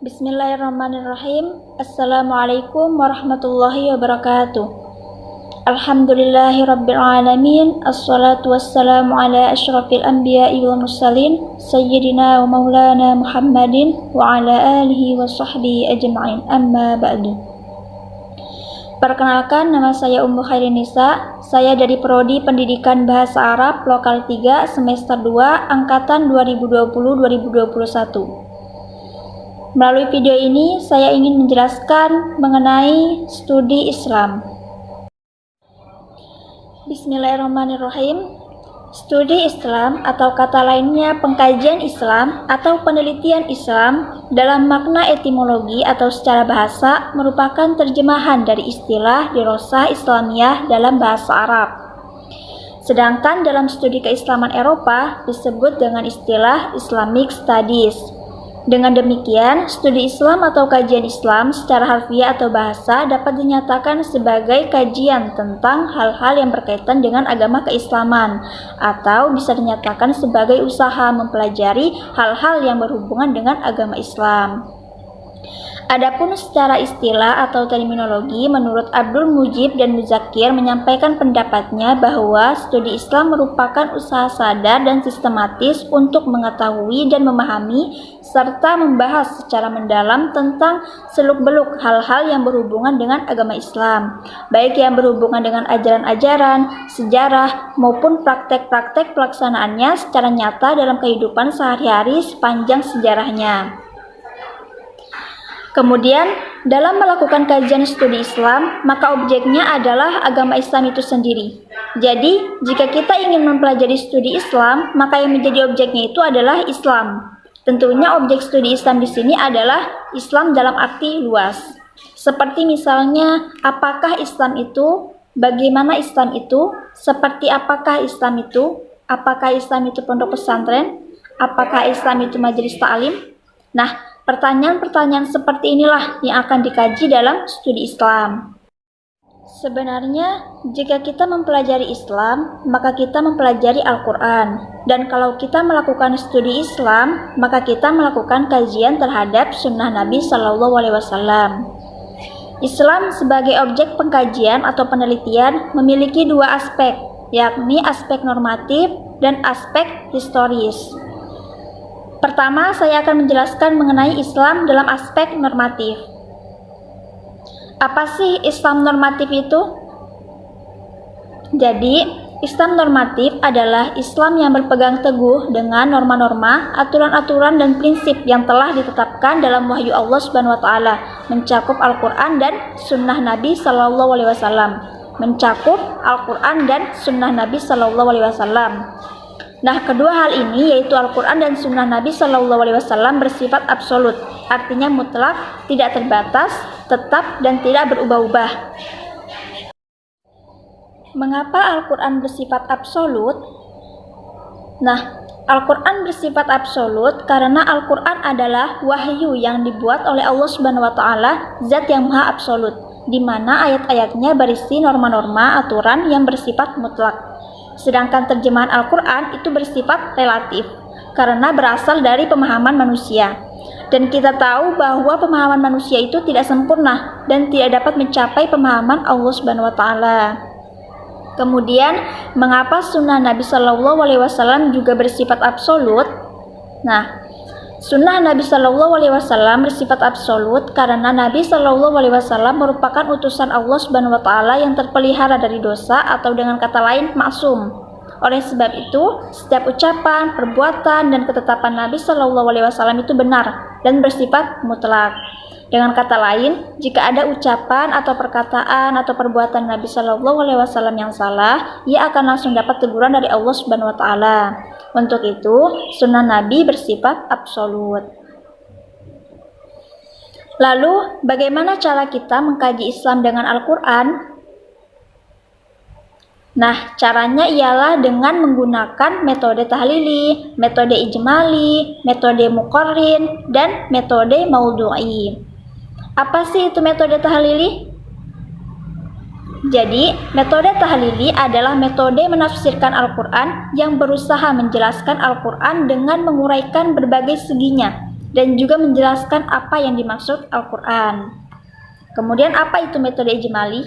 Bismillahirrahmanirrahim. Assalamualaikum warahmatullahi wabarakatuh. Alhamdulillahirabbil alamin. Assalatu wassalamu ala asyrafil anbiya'i wal mursalin sayyidina wa maulana Muhammadin wa ala alihi wa sahbihi ajma'in. Amma ba'du. Perkenalkan, nama saya Ummu Khairinisa. Saya dari Prodi Pendidikan Bahasa Arab Lokal 3 semester 2 angkatan 2020-2021. Melalui video ini, saya ingin menjelaskan mengenai studi Islam. Bismillahirrahmanirrahim. Studi Islam atau kata lainnya pengkajian Islam atau penelitian Islam dalam makna etimologi atau secara bahasa merupakan terjemahan dari istilah dirosah Islamiyah dalam bahasa Arab. Sedangkan dalam studi keislaman Eropa disebut dengan istilah Islamic Studies. Dengan demikian, studi Islam atau kajian Islam secara harfiah atau bahasa dapat dinyatakan sebagai kajian tentang hal-hal yang berkaitan dengan agama keislaman, atau bisa dinyatakan sebagai usaha mempelajari hal-hal yang berhubungan dengan agama Islam. Adapun secara istilah atau terminologi, menurut Abdul Mujib dan Muzakir menyampaikan pendapatnya bahwa studi Islam merupakan usaha sadar dan sistematis untuk mengetahui dan memahami serta membahas secara mendalam tentang seluk-beluk hal-hal yang berhubungan dengan agama Islam, baik yang berhubungan dengan ajaran-ajaran, sejarah, maupun praktek-praktek pelaksanaannya secara nyata dalam kehidupan sehari-hari sepanjang sejarahnya. Kemudian, dalam melakukan kajian studi Islam, maka objeknya adalah agama Islam itu sendiri. Jadi, jika kita ingin mempelajari studi Islam, maka yang menjadi objeknya itu adalah Islam. Tentunya objek studi Islam di sini adalah Islam dalam arti luas. Seperti misalnya, apakah Islam itu, bagaimana Islam itu, seperti apakah Islam itu pondok pesantren, apakah Islam itu majelis ta'lim. Nah, pertanyaan-pertanyaan seperti inilah yang akan dikaji dalam studi Islam. Sebenarnya, jika kita mempelajari Islam, maka kita mempelajari Al-Quran. Dan kalau kita melakukan studi Islam, maka kita melakukan kajian terhadap sunnah Nabi SAW. Islam sebagai objek pengkajian atau penelitian memiliki dua aspek, yakni aspek normatif dan aspek historis. Pertama, saya akan menjelaskan mengenai Islam dalam aspek normatif. Apa sih Islam normatif itu? Jadi, Islam normatif adalah Islam yang berpegang teguh dengan norma-norma, aturan-aturan dan prinsip yang telah ditetapkan dalam wahyu Allah Subhanahu wa taala, mencakup Al-Qur'an dan sunnah Nabi sallallahu alaihi wasallam. Mencakup Al-Qur'an dan sunnah Nabi sallallahu alaihi wasallam. Nah, kedua hal ini yaitu Al-Quran dan Sunnah Nabi SAW bersifat absolut, artinya mutlak, tidak terbatas, tetap, dan tidak berubah-ubah. Mengapa Al-Quran bersifat absolut? Nah, Al-Quran bersifat absolut karena Al-Quran adalah wahyu yang dibuat oleh Allah Subhanahu wa taala, Zat yang Maha Absolut, di mana ayat-ayatnya berisi norma-norma aturan yang bersifat mutlak. Sedangkan terjemahan Al-Quran itu bersifat relatif, karena berasal dari pemahaman manusia. Dan kita tahu bahwa pemahaman manusia itu tidak sempurna dan tidak dapat mencapai pemahaman Allah Subhanahu wa taala. Kemudian, mengapa sunnah Nabi SAW juga bersifat absolut? Nah, sunnah Nabi SAW bersifat absolut karena Nabi SAW merupakan utusan Allah Subhanahu wa taala yang terpelihara dari dosa atau dengan kata lain maksum. Oleh sebab itu, setiap ucapan, perbuatan, dan ketetapan Nabi SAW itu benar dan bersifat mutlak. Dengan kata lain, jika ada ucapan atau perkataan atau perbuatan Nabi SAW yang salah, ia akan langsung dapat teguran dari Allah Subhanahu wa taala. Untuk itu, sunnah Nabi bersifat absolut. Lalu, bagaimana cara kita mengkaji Islam dengan Al-Quran? Nah, caranya ialah dengan menggunakan metode tahlili, metode ijmali, metode muqarrin, dan metode maudhu'i. Apa sih itu metode tahlili? Jadi, metode tahlili adalah metode menafsirkan Al-Quran yang berusaha menjelaskan Al-Quran dengan menguraikan berbagai seginya dan juga menjelaskan apa yang dimaksud Al-Quran. Kemudian apa itu metode ijmali?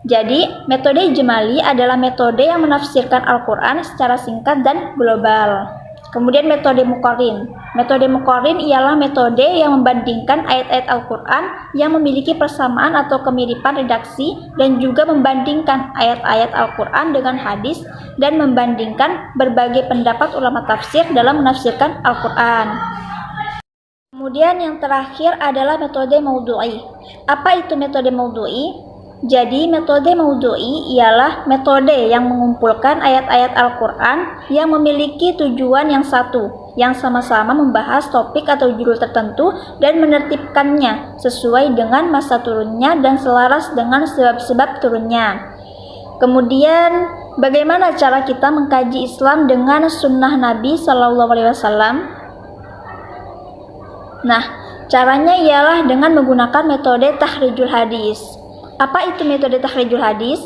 Jadi, metode ijmali adalah metode yang menafsirkan Al-Quran secara singkat dan global. Kemudian metode muqarrin. Metode muqarrin ialah metode yang membandingkan ayat-ayat Al-Quran yang memiliki persamaan atau kemiripan redaksi dan juga membandingkan ayat-ayat Al-Quran dengan hadis dan membandingkan berbagai pendapat ulama tafsir dalam menafsirkan Al-Quran. Kemudian yang terakhir adalah metode maudhu'i. Apa itu metode maudhu'i? Jadi metode maudhu'i ialah metode yang mengumpulkan ayat-ayat Al-Quran yang memiliki tujuan yang satu, yang sama-sama membahas topik atau judul tertentu dan menertibkannya sesuai dengan masa turunnya dan selaras dengan sebab-sebab turunnya. Kemudian, bagaimana cara kita mengkaji Islam dengan sunnah Nabi SAW? Nah, caranya ialah dengan menggunakan metode tahrijul hadis. Apa itu metode tahrijul hadis?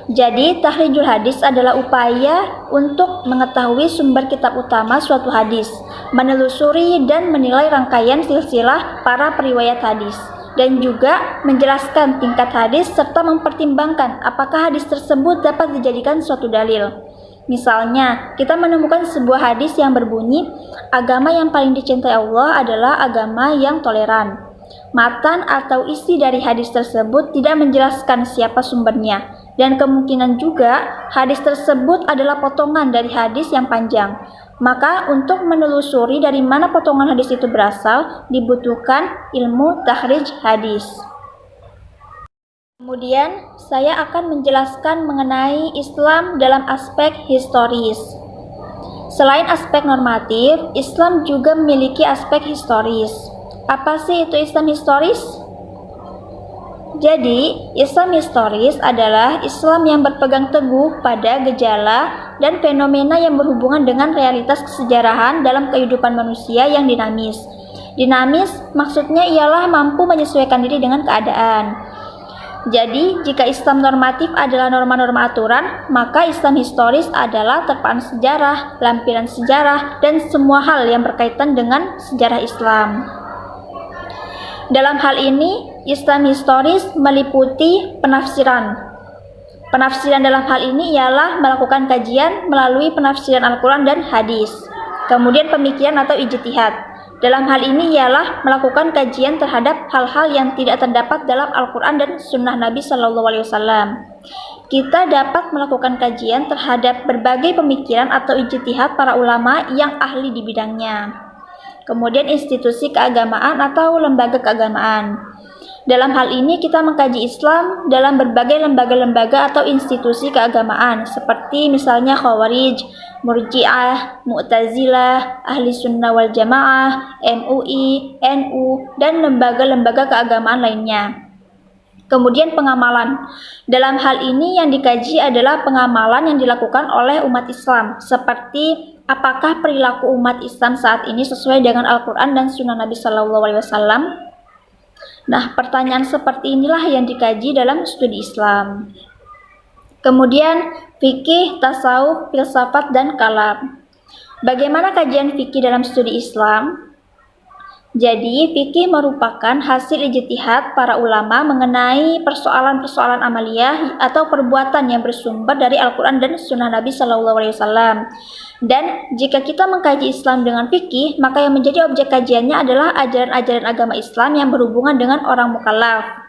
Jadi, tahrijul hadis adalah upaya untuk mengetahui sumber kitab utama suatu hadis, menelusuri dan menilai rangkaian silsilah para periwayat hadis, dan juga menjelaskan tingkat hadis serta mempertimbangkan apakah hadis tersebut dapat dijadikan suatu dalil. Misalnya, kita menemukan sebuah hadis yang berbunyi, agama yang paling dicintai Allah adalah agama yang toleran. Matan atau isi dari hadis tersebut tidak menjelaskan siapa sumbernya, dan kemungkinan juga hadis tersebut adalah potongan dari hadis yang panjang. Maka untuk menelusuri dari mana potongan hadis itu berasal, dibutuhkan ilmu takhrij hadis. Kemudian, saya akan menjelaskan mengenai Islam dalam aspek historis. Selain aspek normatif, Islam juga memiliki aspek historis. Apa sih itu Islam historis? Jadi, Islam historis adalah Islam yang berpegang teguh pada gejala dan fenomena yang berhubungan dengan realitas kesejarahan dalam kehidupan manusia yang dinamis. Dinamis maksudnya ialah mampu menyesuaikan diri dengan keadaan. Jadi, jika Islam normatif adalah norma-norma aturan, maka Islam historis adalah terpaan sejarah, lampiran sejarah, dan semua hal yang berkaitan dengan sejarah Islam. Dalam hal ini, Islam historis meliputi penafsiran. Penafsiran dalam hal ini ialah melakukan kajian melalui penafsiran Al-Quran dan hadis. Kemudian pemikiran atau ijtihad. Dalam hal ini ialah melakukan kajian terhadap hal-hal yang tidak terdapat dalam Al-Quran dan Sunnah Nabi SAW. Kita dapat melakukan kajian terhadap berbagai pemikiran atau ijtihad para ulama yang ahli di bidangnya. Kemudian institusi keagamaan atau lembaga keagamaan. Dalam hal ini kita mengkaji Islam dalam berbagai lembaga-lembaga atau institusi keagamaan seperti misalnya Khawarij, Murji'ah, Mu'tazilah, Ahli Sunnah wal Jamaah, MUI, NU, dan lembaga-lembaga keagamaan lainnya. Kemudian pengamalan. Dalam hal ini yang dikaji adalah pengamalan yang dilakukan oleh umat Islam, seperti apakah perilaku umat Islam saat ini sesuai dengan Al-Quran dan Sunnah Nabi SAW? Nah, pertanyaan seperti inilah yang dikaji dalam studi Islam. Kemudian, fikih, tasawuf, filsafat, dan kalam. Bagaimana kajian fikih dalam studi Islam? Jadi, fikih merupakan hasil ijtihad para ulama mengenai persoalan-persoalan amaliyah atau perbuatan yang bersumber dari Al-Quran dan Sunnah Nabi SAW. Dan jika kita mengkaji Islam dengan fikih, maka yang menjadi objek kajiannya adalah ajaran-ajaran agama Islam yang berhubungan dengan orang mukallaf.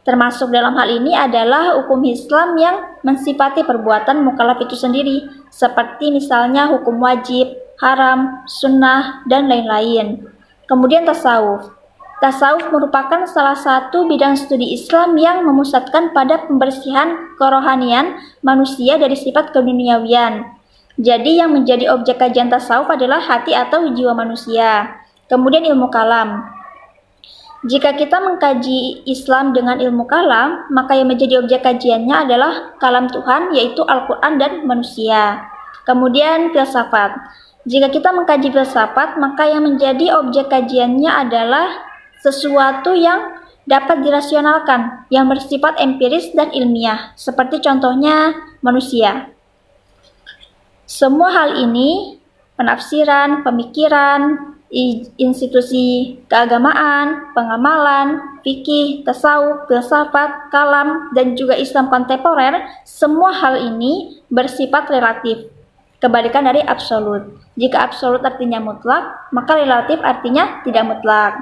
Termasuk dalam hal ini adalah hukum Islam yang mensifati perbuatan mukallaf itu sendiri, seperti misalnya hukum wajib, haram, sunnah, dan lain-lain. Kemudian tasawuf. Tasawuf merupakan salah satu bidang studi Islam yang memusatkan pada pembersihan kerohanian manusia dari sifat keduniawian. Jadi yang menjadi objek kajian tasawuf adalah hati atau jiwa manusia. Kemudian ilmu kalam. Jika kita mengkaji Islam dengan ilmu kalam, maka yang menjadi objek kajiannya adalah kalam Tuhan, yaitu Al-Quran dan manusia. Kemudian filsafat. Jika kita mengkaji filsafat, maka yang menjadi objek kajiannya adalah sesuatu yang dapat dirasionalkan, yang bersifat empiris dan ilmiah, seperti contohnya manusia. Semua hal ini, penafsiran, pemikiran, institusi keagamaan, pengamalan, fikih, tasawuf, filsafat, kalam, dan juga Islam kontemporer, semua hal ini bersifat relatif, kebalikan dari absolut. Jika absolut artinya mutlak, maka relatif artinya tidak mutlak.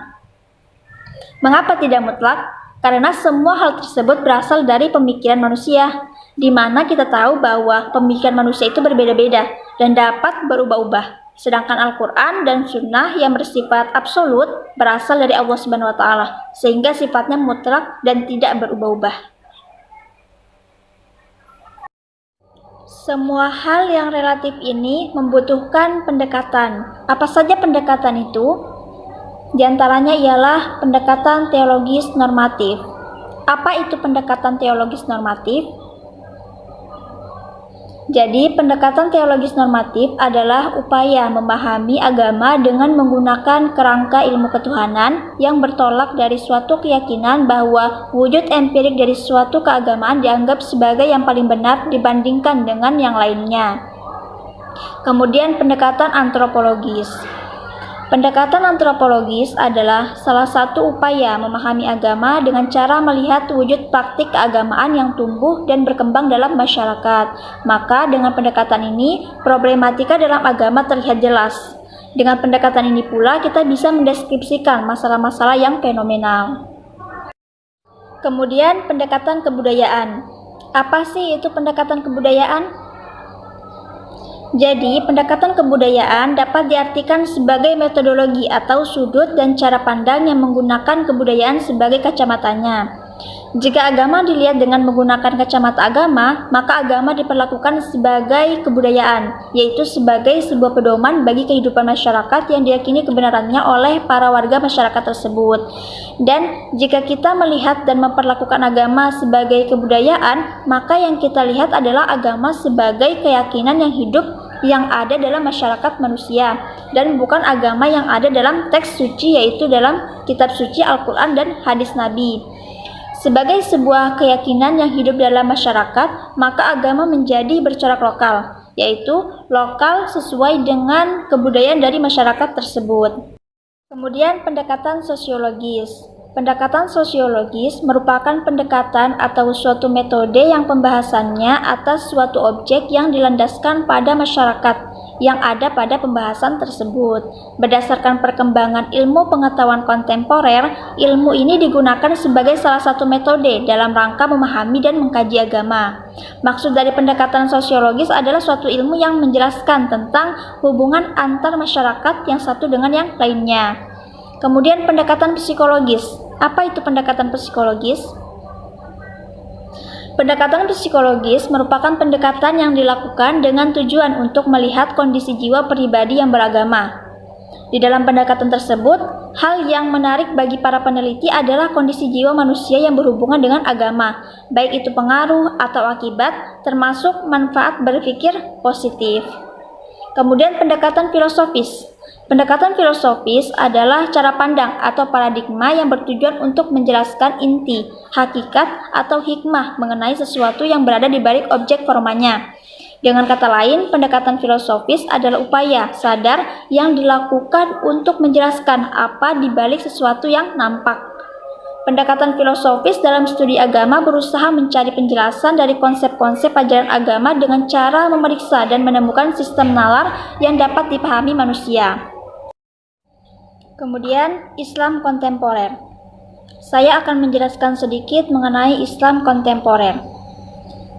Mengapa tidak mutlak? Karena semua hal tersebut berasal dari pemikiran manusia, di mana kita tahu bahwa pemikiran manusia itu berbeda-beda dan dapat berubah-ubah. Sedangkan Al-Quran dan Sunnah yang bersifat absolut berasal dari Allah Subhanahu wa Ta'ala, sehingga sifatnya mutlak dan tidak berubah-ubah. Semua hal yang relatif ini membutuhkan pendekatan. Apa saja pendekatan itu? Di antaranya ialah pendekatan teologis normatif. Apa itu pendekatan teologis normatif? Jadi, pendekatan teologis normatif adalah upaya memahami agama dengan menggunakan kerangka ilmu ketuhanan yang bertolak dari suatu keyakinan bahwa wujud empirik dari suatu keagamaan dianggap sebagai yang paling benar dibandingkan dengan yang lainnya. Kemudian, pendekatan antropologis. Pendekatan antropologis adalah salah satu upaya memahami agama dengan cara melihat wujud praktik keagamaan yang tumbuh dan berkembang dalam masyarakat. Maka dengan pendekatan ini, problematika dalam agama terlihat jelas. Dengan pendekatan ini pula kita bisa mendeskripsikan masalah-masalah yang fenomenal. Kemudian pendekatan kebudayaan. Apa sih itu pendekatan kebudayaan? Jadi, pendekatan kebudayaan dapat diartikan sebagai metodologi atau sudut dan cara pandang yang menggunakan kebudayaan sebagai kacamatanya. Jika agama dilihat dengan menggunakan kacamata agama, maka agama diperlakukan sebagai kebudayaan, yaitu sebagai sebuah pedoman bagi kehidupan masyarakat yang diyakini kebenarannya oleh para warga masyarakat tersebut. Dan jika kita melihat dan memperlakukan agama sebagai kebudayaan, maka yang kita lihat adalah agama sebagai keyakinan yang hidup yang ada dalam masyarakat manusia, dan bukan agama yang ada dalam teks suci, yaitu dalam kitab suci Al-Quran dan hadis Nabi. Sebagai sebuah keyakinan yang hidup dalam masyarakat, maka agama menjadi bercorak lokal, yaitu lokal sesuai dengan kebudayaan dari masyarakat tersebut. Kemudian pendekatan sosiologis. Pendekatan sosiologis merupakan pendekatan atau suatu metode yang pembahasannya atas suatu objek yang dilandaskan pada masyarakat yang ada pada pembahasan tersebut. Berdasarkan perkembangan ilmu pengetahuan kontemporer, ilmu ini digunakan sebagai salah satu metode dalam rangka memahami dan mengkaji agama. Maksud dari pendekatan sosiologis adalah suatu ilmu yang menjelaskan tentang hubungan antar masyarakat yang satu dengan yang lainnya. Kemudian pendekatan psikologis. Apa itu pendekatan psikologis? Pendekatan psikologis merupakan pendekatan yang dilakukan dengan tujuan untuk melihat kondisi jiwa pribadi yang beragama. Di dalam pendekatan tersebut, hal yang menarik bagi para peneliti adalah kondisi jiwa manusia yang berhubungan dengan agama, baik itu pengaruh atau akibat, termasuk manfaat berpikir positif. Kemudian pendekatan filosofis. Pendekatan filosofis adalah cara pandang atau paradigma yang bertujuan untuk menjelaskan inti, hakikat, atau hikmah mengenai sesuatu yang berada di balik objek formanya. Dengan kata lain, pendekatan filosofis adalah upaya sadar yang dilakukan untuk menjelaskan apa di balik sesuatu yang nampak. Pendekatan filosofis dalam studi agama berusaha mencari penjelasan dari konsep-konsep ajaran agama dengan cara memeriksa dan menemukan sistem nalar yang dapat dipahami manusia. Kemudian, Islam kontemporer. Saya akan menjelaskan sedikit mengenai Islam kontemporer.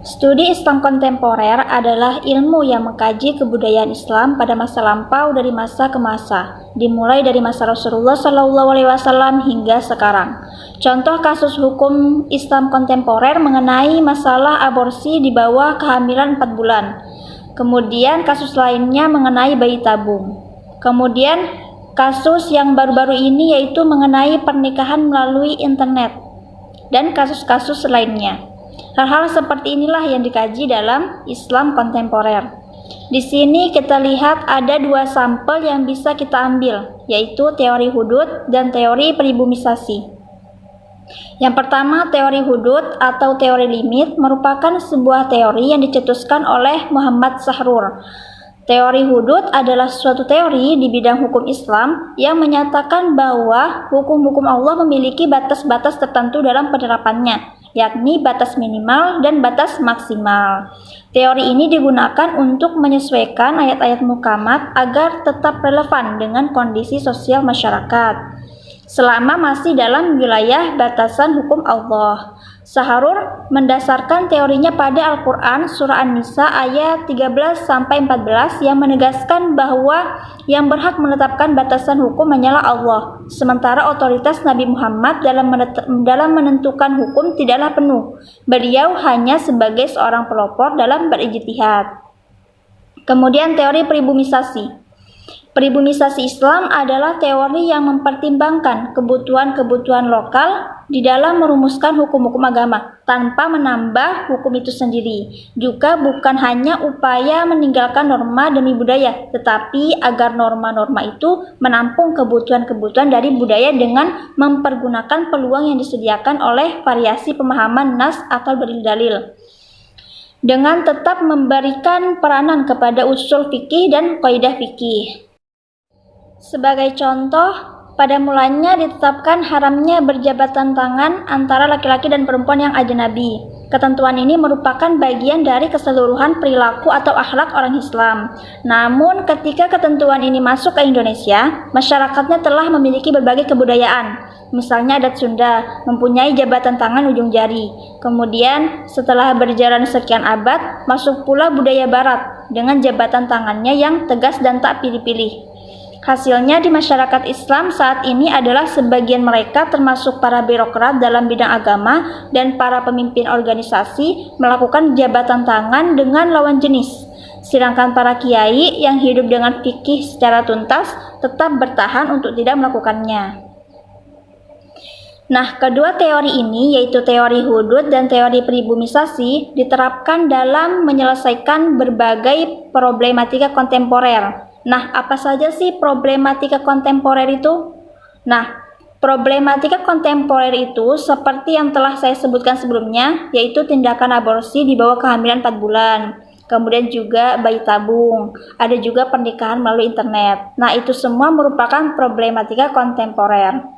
Studi Islam kontemporer adalah ilmu yang mengkaji kebudayaan Islam pada masa lampau dari masa ke masa, dimulai dari masa Rasulullah SAW hingga sekarang. Contoh kasus hukum Islam kontemporer mengenai masalah aborsi di bawah kehamilan 4 bulan. Kemudian kasus lainnya mengenai bayi tabung. Kemudian Kasus yang baru-baru ini yaitu mengenai pernikahan melalui internet dan kasus-kasus lainnya. Hal-hal seperti inilah yang dikaji dalam Islam kontemporer. Di sini kita lihat ada dua sampel yang bisa kita ambil, yaitu teori hudud dan teori peribumisasi. Yang pertama, teori hudud atau teori limit merupakan sebuah teori yang dicetuskan oleh Muhammad Sahrur. Teori hudud adalah suatu teori di bidang hukum Islam yang menyatakan bahwa hukum-hukum Allah memiliki batas-batas tertentu dalam penerapannya, yakni batas minimal dan batas maksimal. Teori ini digunakan untuk menyesuaikan ayat-ayat muhkamat agar tetap relevan dengan kondisi sosial masyarakat, selama masih dalam wilayah batasan hukum Allah. Sahrur mendasarkan teorinya pada Al-Quran Surah An-Nisa ayat 13-14 yang menegaskan bahwa yang berhak menetapkan batasan hukum hanyalah Allah, sementara otoritas Nabi Muhammad dalam menentukan hukum tidaklah penuh. Beliau hanya sebagai seorang pelopor dalam berijtihad. Kemudian teori peribumisasi. Peribumisasi Islam adalah teori yang mempertimbangkan kebutuhan-kebutuhan lokal di dalam merumuskan hukum-hukum agama tanpa menambah hukum itu sendiri. Juga bukan hanya upaya meninggalkan norma demi budaya, tetapi agar norma-norma itu menampung kebutuhan-kebutuhan dari budaya dengan mempergunakan peluang yang disediakan oleh variasi pemahaman nas atau dalil-dalil, dengan tetap memberikan peranan kepada usul fikih dan kaidah fikih. Sebagai contoh, pada mulanya ditetapkan haramnya berjabatan tangan antara laki-laki dan perempuan yang ajnabi. Ketentuan ini merupakan bagian dari keseluruhan perilaku atau akhlak orang Islam. Namun, ketika ketentuan ini masuk ke Indonesia, masyarakatnya telah memiliki berbagai kebudayaan. Misalnya adat Sunda mempunyai jabatan tangan ujung jari. Kemudian, setelah berjalan sekian abad, masuk pula budaya Barat dengan jabatan tangannya yang tegas dan tak pilih-pilih. Hasilnya di masyarakat Islam saat ini adalah sebagian mereka termasuk para birokrat dalam bidang agama dan para pemimpin organisasi melakukan jabatan tangan dengan lawan jenis. Sedangkan para kiai yang hidup dengan fikih secara tuntas tetap bertahan untuk tidak melakukannya. Nah, kedua teori ini yaitu teori hudud dan teori peribumisasi diterapkan dalam menyelesaikan berbagai problematika kontemporer. Nah, apa saja sih problematika kontemporer itu? Nah, problematika kontemporer itu seperti yang telah saya sebutkan sebelumnya, yaitu tindakan aborsi di bawah kehamilan 4 bulan. Kemudian juga bayi tabung, ada juga pernikahan melalui internet. Nah, itu semua merupakan problematika kontemporer.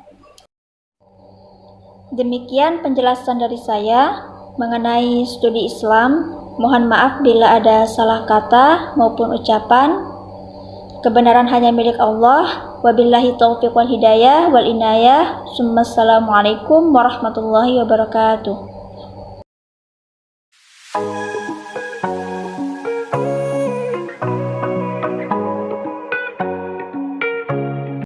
Demikian penjelasan dari saya mengenai studi Islam. Mohon maaf bila ada salah kata maupun ucapan. Kebenaran hanya milik Allah. Wabillahi taufiq wal hidayah wal inayah. Assalamualaikum warahmatullahi wabarakatuh.